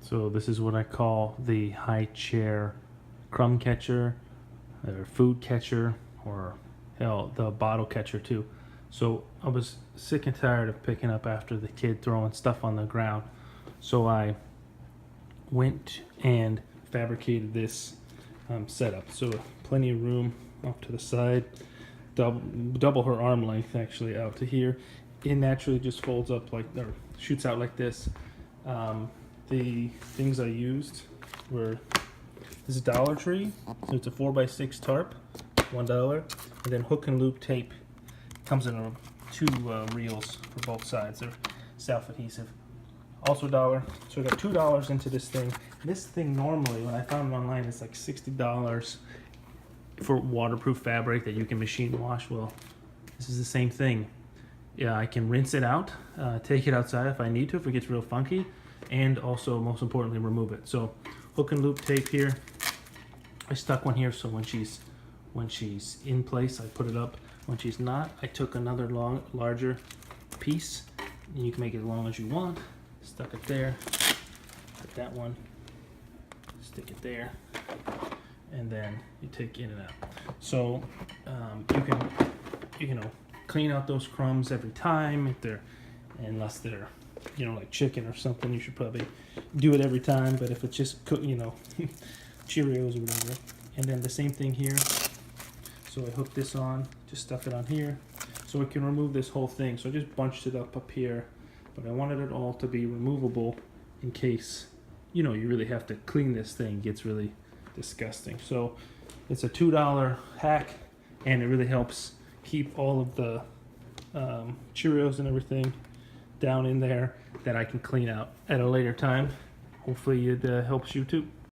So this is what I call the high chair crumb catcher, or food catcher, or hell, the bottle catcher too. So I was sick and tired of picking up after the kid throwing stuff on the ground. So I went and fabricated this setup. So plenty of room off to the side, double her arm length actually out to here. It naturally just folds up like, or shoots out like this. The things I used were this Dollar Tree, so it's a 4x6 tarp, $1, and then hook and loop tape. Comes in two reels for both sides. They're self-adhesive. Also $1. So I got $2 into this thing. This thing normally, when I found it online, it's like $60 for waterproof fabric that you can machine wash. Well, this is the same thing. Yeah, I can rinse it out, take it outside if I need to, if it gets real funky, and also, most importantly, remove it. So hook and loop tape here. I stuck one here so when she's in place, I put it up. When she's not, I took another larger piece, and you can make it as long as you want. Stuck it there. Put that one. Stick it there, and then you take in and out. So you can clean out those crumbs every time if they're, unless they're like chicken or something. You should probably do it every time. But if it's just Cheerios or whatever, and then the same thing here. So I hooked this on, just stuck it on here, so I can remove this whole thing. So I just bunched it up here, but I wanted it all to be removable in case, you really have to clean this thing. It gets really disgusting. So it's a $2 hack, and it really helps keep all of the Cheerios and everything down in there that I can clean out at a later time. Hopefully it helps you too.